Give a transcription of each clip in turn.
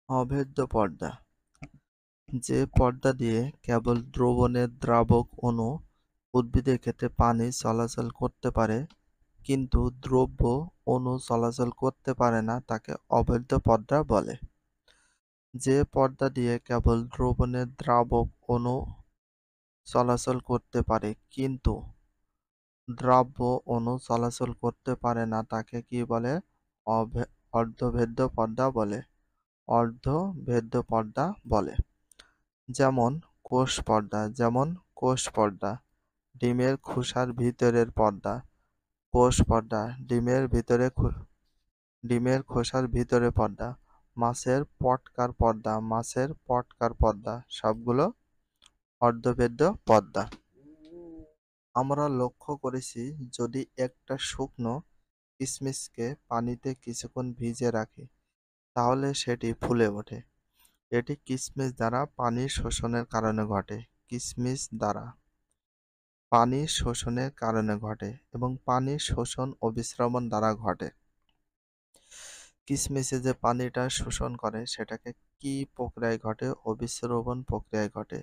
অভেদ্য পর্দা, যে পর্দা দিয়ে কেবল দ্রবণের দ্রাবক অণু উদ্ভিদের ক্ষেত্রে পানি চলাচল করতে পারে কিন্তু দ্রব্য অণু চলাচল করতে পারে না তাকে অভেদ্য পর্দা বলে। যে পর্দা দিয়ে কেবল দ্রবণের দ্রাবক অণু চলাচল করতে পারে কিন্তু দ্রাব্য অণু চলাচল করতে পারে না তাকে কি বলে? অর্ধভেদ্য পর্দা বলে। অর্ধভেদ্য পর্দা বলে। যেমন কোষ পর্দা, ডিমের খোসার ভিতরের পর্দা। কোষ পর্দা, ডিমের খোসার ভিতরে পর্দা। মাছের পটকার পর্দা সবগুলো অর্ধভেদ্য পর্দা। আমরা লক্ষ্য করেছি যদি একটা শুকনো কিশমিশকে পানিতে কিছুক্ষণ ভিজিয়ে রাখি তাহলে সেটি ফুলে ওঠে। এটি কিশমিশ দ্বারা পানি শোষণের কারণে ঘটে। কিশমিশ দ্বারা পানি শোষণের কারণে ঘটে এবং পানি শোষণ অভিস্রবণ দ্বারা ঘটে। কিশমিশে যে পানিটা শোষণ করে সেটাকে কি প্রক্রিয়ায় ঘটে? অভিস্রবণ প্রক্রিয়ায় ঘটে।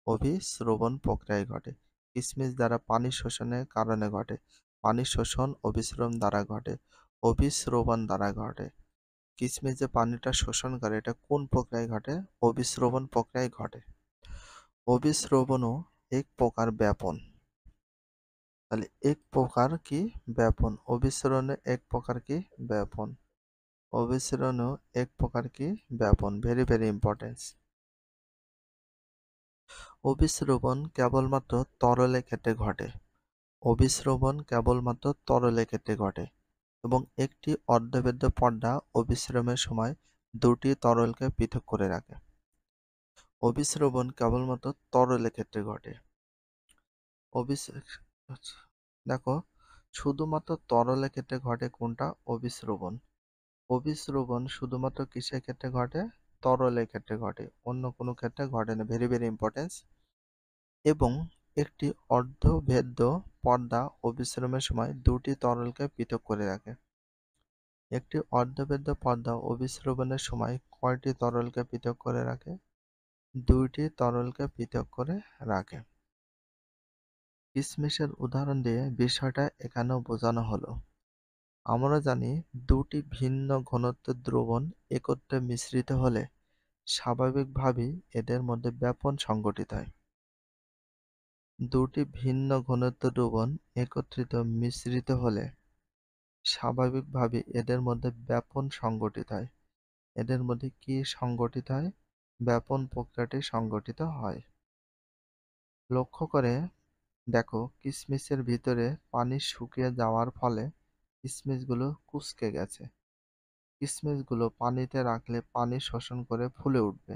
অভিস্রবণ প্রক্রিয়ায় ঘটে। কিশমিশ দ্বারা পানি শোষণের কারণে ঘটে। পানি শোষণ অভিস্রবণ দ্বারা ঘটে। অভিস্রবণ দ্বারা ঘটে। কিশমিশ যে পানিটা শোষণ করে এটা কোন প্রক্রিয়ায় ঘটে? অভিস্রবণ প্রক্রিয়ায় ঘটে। অভিস্রবণও এক প্রকার ব্যাপন। তাহলে এক প্রকার কি? ব্যাপন। অভিস্রবণে এক প্রকার কি? ব্যাপন। অভিস্রবণও এক প্রকার কি? ব্যাপন। Very very important. অভিস্রবণ কেবলমাত্র তরলের ক্ষেত্রে ঘটে। অভিস্রবণ কেবলমাত্র তরলের ক্ষেত্রে ঘটে এবং একটি অর্ধভেদ্য পর্দা অভিস্রবণের সময় দুটি তরলকে পৃথক করে রাখে। অভিস্রবণ কেবলমাত্র তরলের ক্ষেত্রে ঘটে। দেখো, শুধুমাত্র তরলের ক্ষেত্রে ঘটে কোনটা? অভিস্রবণ। অভিস্রবণ শুধুমাত্র কিসের ক্ষেত্রে ঘটে? তরলের ক্ষেত্রে ঘটে, অন্য কোনো ক্ষেত্রে ঘটে না। Very very importance. এবং একটি অর্ধভেদ্য পর্দা অভিস্রবণের সময় দুটি তরলকে পৃথক করে রাখে। একটি অর্ধভেদ্য পর্দা অভিস্রবণের সময় কয়টি তরলকে পৃথক করে রাখে? দুইটি তরলকে পৃথক করে রাখে। কিশমিশের উদাহরণ দিয়ে বিষয়টা এখানেও বোঝানো হলো। আমরা জানি দুটি ভিন্ন ঘনত্বের দ্রবণ একত্রে মিশ্রিত হলে স্বাভাবিকভাবেই এদের মধ্যে ব্যাপন সংঘটিত হয়। দুটি ভিন্ন ঘনত্বের দ্রবণ একত্রিত মিশ্রিত হলে স্বাভাবিকভাবেই এদের মধ্যে ব্যাপন সংঘটিত হয়। এদের মধ্যে কি সংঘটিত হয়? ব্যাপন প্রক্রিয়াটি সংঘটিত হয়। লক্ষ্য করে দেখো, কিশমিশের ভিতরে পানি শুকিয়ে যাওয়ার ফলে কিশমিশগুলো কুঁচকে গেছে। কিশমিশগুলো পানিতে রাখলে পানি শোষণ করে ফুলে উঠবে,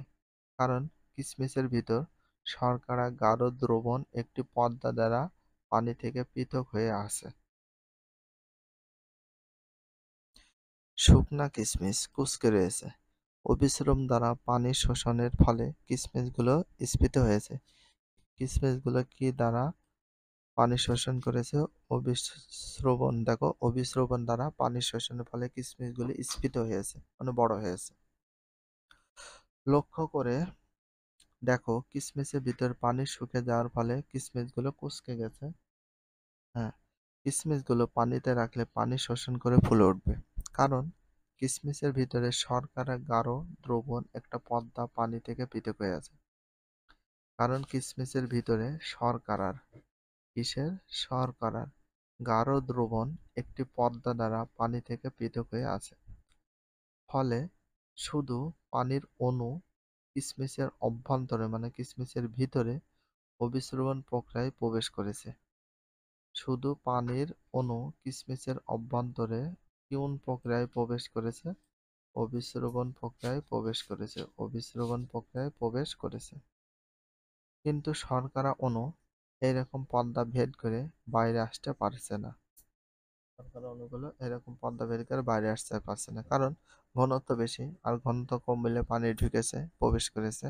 কারণ কিশমিশের ভিতর শর্করা গাঢ় দ্রবণ একটি পর্দা দ্বারা পানি থেকে পৃথক হয়ে আসে। শুকনা কিশমিশ কুঁচকে রয়েছে। অভিস্রবণ দ্বারা পানি শোষণের ফলে কিশমিশগুলো স্ফীত হয়েছে। কিশমিশগুলো কি দ্বারা পানি শোষণ করেছে? অভিস্রবণ। দেখো, অভিস্রবণ দ্বারা পানি শোষণের ফলে কিশমিশগুলো স্ফীত হয়েছে, মানে বড় হয়েছে। লক্ষ্য করে দেখো, কিশমিশের ভিতর পানি শুকিয়ে যাওয়ার ফলে কিশমিশগুলো কুঁচকে গেছে। হ্যাঁ, কিশমিশগুলো পানিতে রাখলে পানি শোষণ করে ফুলে উঠবে, কারণ কিশমিশের ভিতরে শর্করা গাঢ় দ্রবণ একটা পর্দা পানি থেকে পৃথক হয়ে আছে। কারণ কিশমিশের ভিতরে শর্করার গাঢ় দ্রবণ একটি পর্দা দ্বারা পানি থেকে পৃথক হয়ে আছে। ফলে শুধু পানির অণু কিশমিশের অভ্যন্তরে মানে কিশমিশের ভিতরে অভিস্রবণ প্রক্রিয়ায় প্রবেশ করেছে। শুধু পানির অণু কিশমিশের অভ্যন্তরে কোন প্রক্রিয়ায় প্রবেশ করেছে? অভিস্রবণ প্রক্রিয়ায় প্রবেশ করেছে। অভিস্রবণ প্রক্রিয়ায় প্রবেশ করেছে। কিন্তু শর্করা অণু এইরকম পর্দা ভেদ করে বাইরে আসতে পারছে না। শর্করা অণুগুলো এরকম পর্দা ভেদ করে বাইরে আসতে পারছে না, কারণ ঘনত্ব বেশি, আর ঘনত্ব কম মিলে পানি ঢুকেছে, প্রবেশ করেছে।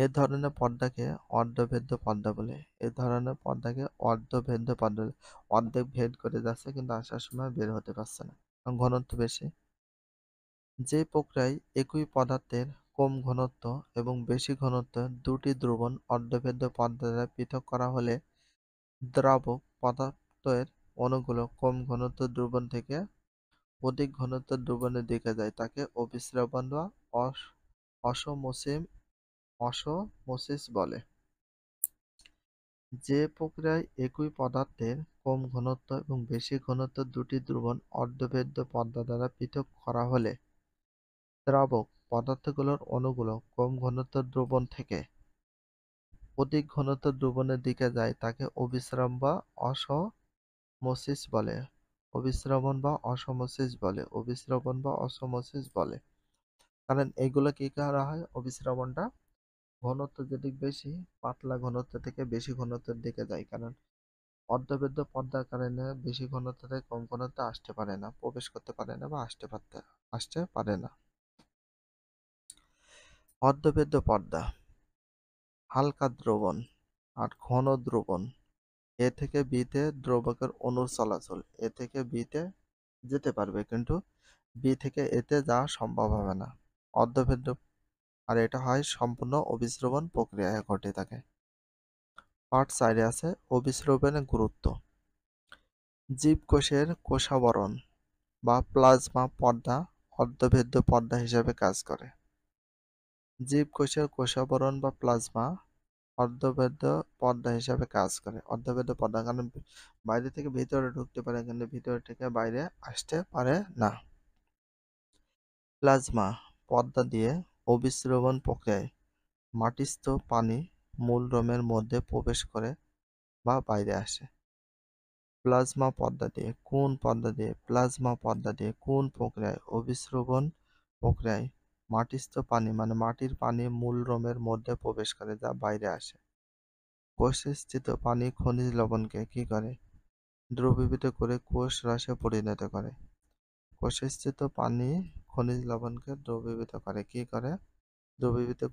এ ধরনের পর্দাকে অর্ধভেদ্য পর্দা বলে। এ ধরনের পর্দাকে অর্ধভেদ্য পর্দা বলে। অর্ধেক ভেদ করে যাচ্ছে কিন্তু আসার সময় বের হতে পারছে না, কারণ ঘনত্ব বেশি। যে প্রক্রিয়ায় একই পদার্থের কম ঘনত্ব এবং বেশি ঘনত্বের দুটি দ্রবণ অর্ধভেদ্য পদার্থ দ্বারা পৃথক করা হলে দ্রাবক পদার্থের অণুগুলো কম ঘনত্বের দ্রবণ থেকে অধিক ঘনত্বের দ্রবণের দিকে যায় তাকে অভিস্রবণ বা অসমোসিস বলে। যে প্রক্রিয়ায় একই পদার্থের কম ঘনত্ব এবং বেশি ঘনত্বের দুটি দ্রবণ অর্ধভেদ্য পদার্থ দ্বারা পৃথক করা হলে দ্রাবক পদার্থগুলোর অণুগুলো কম ঘনত্বের দ্রবণ থেকে অধিক ঘনত্বের দ্রবণের দিকে যায় তাকে অভিস্রবণ বা অসমোসিস বলে। অভিস্রবণ বা অসমোসিস বলে। কারণ এইগুলো কি করা হয়, অভিস্রবণটা ঘনত্ব যদি বেশি পাতলা ঘনত্ব থেকে বেশি ঘনত্বের দিকে যায়, কারণ অর্ধবেদ্য পর্দার কারণে বেশি ঘনত্ব থেকে কম ঘনত্ব আসতে পারে না, প্রবেশ করতে পারে না বা আসতে পারে না। অর্ধবেদ্য পর্দা হালকা দ্রবণ আর ঘন দ্রবণ। এ থেকে বিতে দ্রবকের অণুর চলাচল এ থেকে বিতে যেতে পারবে, কিন্তু বি থেকে এতে যাওয়া সম্ভব হবে না। অর্ধবেদ্য আর এটা হয় সম্পূর্ণ অভিস্রবণ প্রক্রিয়ায় ঘটে থাকে। পার্ট 4 আছে অভিস্রবণের গুরুত্ব। জীবকোষের কোষাবরণ বা প্লাজমা পর্দা অর্ধভেদ্য পর্দা হিসেবে কাজ করে। জীবকোষের কোষাবরণ বা প্লাজমা অর্ধভেদ্য পর্দা হিসেবে কাজ করে। অর্ধভেদ্য পর্দা কারণ বাইরে থেকে ভিতরে ঢুকতে পারে, কিন্তু ভিতরে থেকে বাইরে আসতে পারে না। প্লাজমা পর্দা দিয়ে অভিস্রবণ প্রক্রিয়ায় মাটিস্থ পানি মূল রোমের মধ্যে প্রবেশ করে বা বাইরে আসে। প্লাজমা পর্দা দিয়ে কোন প্রক্রিয়ায় অভিস্রবণ প্রক্রিয়ায় মাটিস্থ পানি মাটির পানি মূল রোমের মধ্যে প্রবেশ করে যা বাইরে আসে। কোষে স্থিত পানি খনিজ লবণকে কি করে, দ্রবীভূত করে কোষ রসে পরিণত করে। কোষে স্থিত পানি খনিজ লবণকে দ্রবীভূত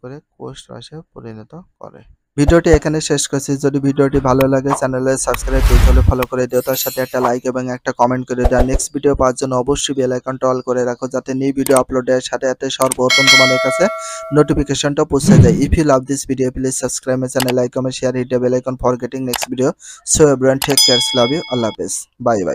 করে কোষ রসে পরিণত করে। ভিডিওটি এখানে শেষ করছি। যদি ভিডিওটি ভালো লাগে চ্যানেলে সাবস্ক্রাইব করতে হলে ফলো করে দিও, তার সাথে একটা লাইক এবং একটা কমেন্ট করে দাও। নেক্সট ভিডিও পাওয়ার জন্য অবশ্যই বেল আইকনটা অল করে রাখো, যাতে নিউ ভিডিও আপলোডের সাথে সাথে সর্বপ্রথম তোমাদের কাছে নোটিফিকেশনটা পৌঁছে যায়। If you love this video please subscribe my channel, like comment share, hit the bell icon for getting next video. So everyone take care, love you, আল্লাহ হাফেজ, বাই বাই।